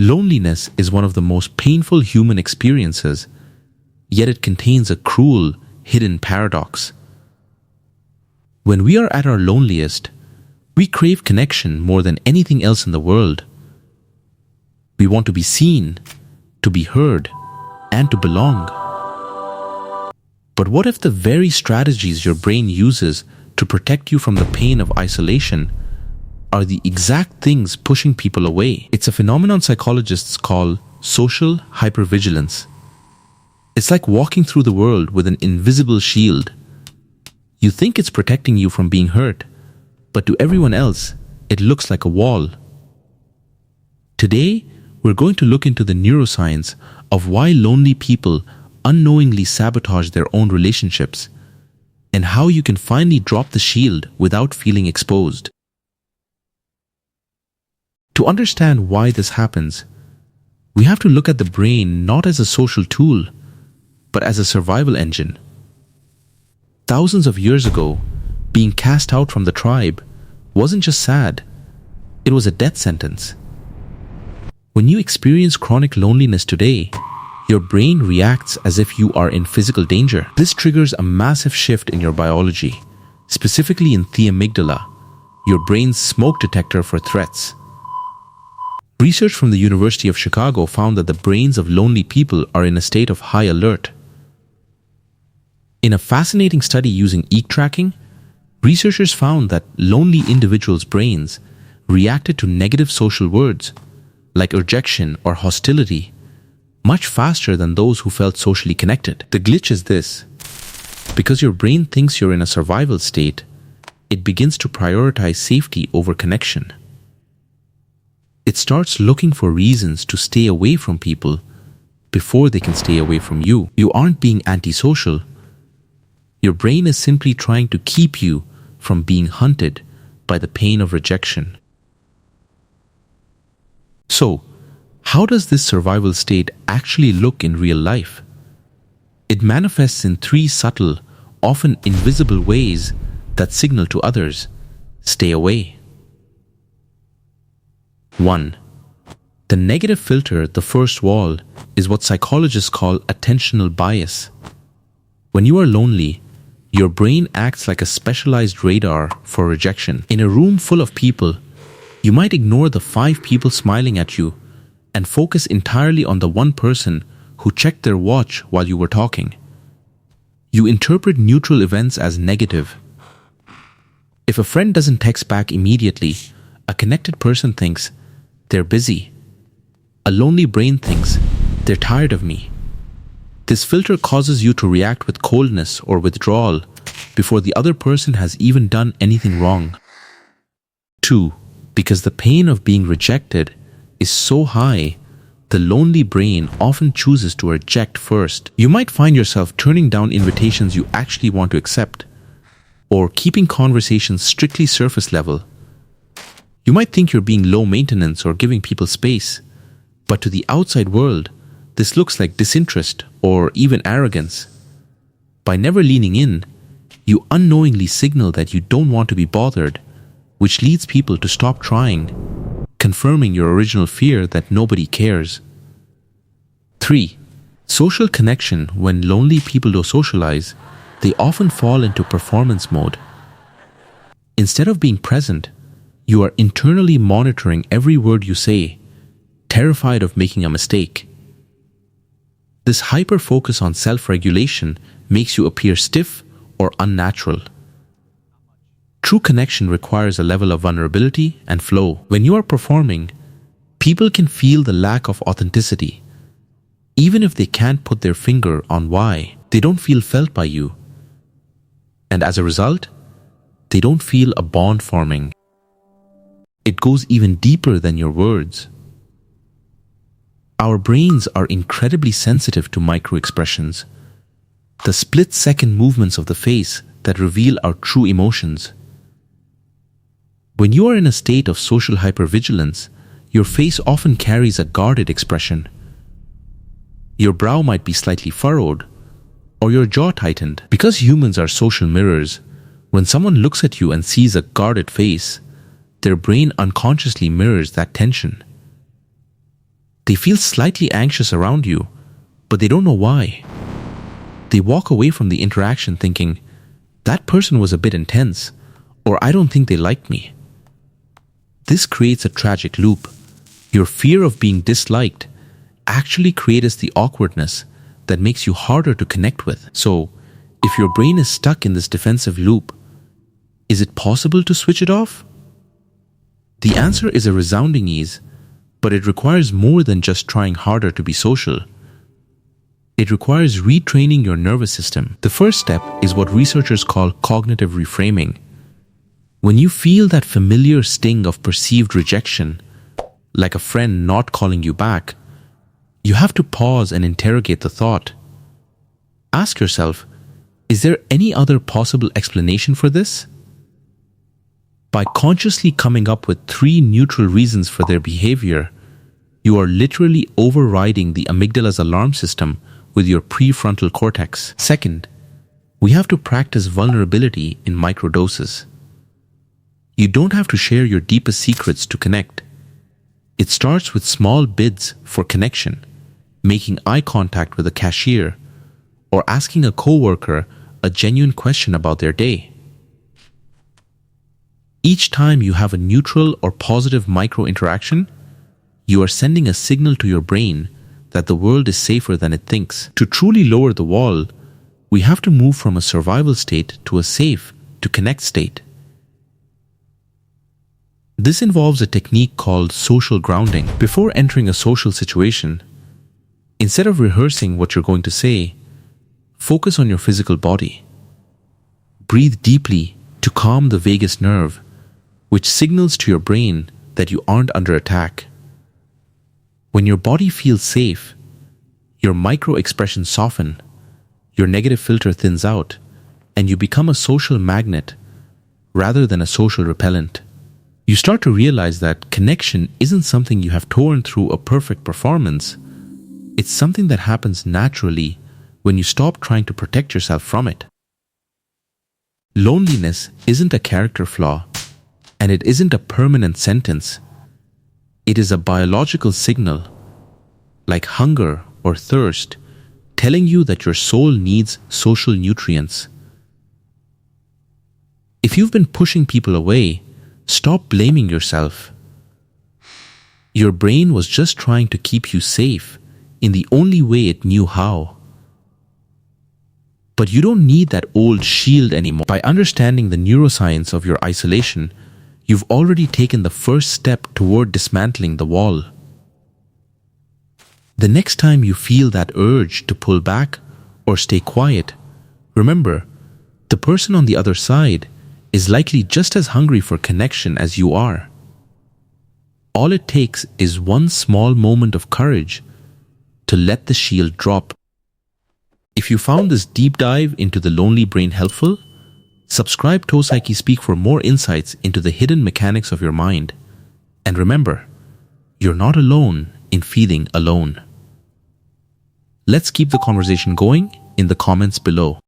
Loneliness is one of the most painful human experiences, yet it contains a cruel, hidden paradox. When we are at our loneliest, we crave connection more than anything else in the world. We want to be seen, to be heard, and to belong. But what if the very strategies your brain uses to protect you from the pain of isolation are the exact things pushing people away? It's a phenomenon psychologists call social hypervigilance. It's like walking through the world with an invisible shield. You think it's protecting you from being hurt, but to everyone else, it looks like a wall. Today, we're going to look into the neuroscience of why lonely people unknowingly sabotage their own relationships, and how you can finally drop the shield without feeling exposed. To understand why this happens, we have to look at the brain not as a social tool, but as a survival engine. Thousands of years ago, being cast out from the tribe wasn't just sad, it was a death sentence. When you experience chronic loneliness today, your brain reacts as if you are in physical danger. This triggers a massive shift in your biology, specifically in the amygdala, your brain's smoke detector for threats. Research from the University of Chicago found that the brains of lonely people are in a state of high alert. In a fascinating study using EEG tracking, researchers found that lonely individuals' brains reacted to negative social words, like rejection or hostility, much faster than those who felt socially connected. The glitch is this: because your brain thinks you're in a survival state, it begins to prioritize safety over connection. It starts looking for reasons to stay away from people before they can stay away from you. You aren't being antisocial. Your brain is simply trying to keep you from being hunted by the pain of rejection. So, how does this survival state actually look in real life? It manifests in three subtle, often invisible ways that signal to others, stay away. 1. The negative filter, the first wall, is what psychologists call attentional bias. When you are lonely, your brain acts like a specialized radar for rejection. In a room full of people, you might ignore the 5 people smiling at you and focus entirely on the one person who checked their watch while you were talking. You interpret neutral events as negative. If a friend doesn't text back immediately, a connected person thinks, they're busy. A lonely brain thinks, they're tired of me. This filter causes you to react with coldness or withdrawal before the other person has even done anything wrong. 2. Because the pain of being rejected is so high, the lonely brain often chooses to reject first. You might find yourself turning down invitations you actually want to accept, or keeping conversations strictly surface level. You might think you're being low maintenance or giving people space, but to the outside world, this looks like disinterest or even arrogance. By never leaning in, you unknowingly signal that you don't want to be bothered, which leads people to stop trying, confirming your original fear that nobody cares. 3. Social connection. When lonely people don't socialize, they often fall into performance mode. Instead of being present, you are internally monitoring every word you say, terrified of making a mistake. This hyper-focus on self-regulation makes you appear stiff or unnatural. True connection requires a level of vulnerability and flow. When you are performing, people can feel the lack of authenticity. Even if they can't put their finger on why, they don't feel felt by you. And as a result, they don't feel a bond forming. It goes even deeper than your words. Our brains are incredibly sensitive to micro-expressions, the split-second movements of the face that reveal our true emotions. When you are in a state of social hypervigilance, your face often carries a guarded expression. Your brow might be slightly furrowed, or your jaw tightened. Because humans are social mirrors, when someone looks at you and sees a guarded face, their brain unconsciously mirrors that tension. They feel slightly anxious around you, but they don't know why. They walk away from the interaction thinking, that person was a bit intense, or I don't think they liked me. This creates a tragic loop. Your fear of being disliked actually creates the awkwardness that makes you harder to connect with. So, if your brain is stuck in this defensive loop, is it possible to switch it off? The answer is a resounding yes, but it requires more than just trying harder to be social. It requires retraining your nervous system. The first step is what researchers call cognitive reframing. When you feel that familiar sting of perceived rejection, like a friend not calling you back, you have to pause and interrogate the thought. Ask yourself, is there any other possible explanation for this? By consciously coming up with 3 neutral reasons for their behavior, you are literally overriding the amygdala's alarm system with your prefrontal cortex. Second, we have to practice vulnerability in microdoses. You don't have to share your deepest secrets to connect. It starts with small bids for connection, making eye contact with a cashier, or asking a coworker a genuine question about their day. Each time you have a neutral or positive micro-interaction, you are sending a signal to your brain that the world is safer than it thinks. To truly lower the wall, we have to move from a survival state to a safe, to connect state. This involves a technique called social grounding. Before entering a social situation, instead of rehearsing what you're going to say, focus on your physical body. Breathe deeply to calm the vagus nerve, which signals to your brain that you aren't under attack. When your body feels safe, your micro-expressions soften, your negative filter thins out, and you become a social magnet rather than a social repellent. You start to realize that connection isn't something you have torn through a perfect performance. It's something that happens naturally when you stop trying to protect yourself from it. Loneliness isn't a character flaw, and it isn't a permanent sentence. It is a biological signal, like hunger or thirst, telling you that your soul needs social nutrients. If you've been pushing people away, stop blaming yourself. Your brain was just trying to keep you safe in the only way it knew how. But you don't need that old shield anymore. By understanding the neuroscience of your isolation, you've already taken the first step toward dismantling the wall. The next time you feel that urge to pull back or stay quiet, remember, the person on the other side is likely just as hungry for connection as you are. All it takes is one small moment of courage to let the shield drop. If you found this deep dive into the lonely brain helpful, subscribe to Psyche Speak for more insights into the hidden mechanics of your mind. And remember, you're not alone in feeling alone. Let's keep the conversation going in the comments below.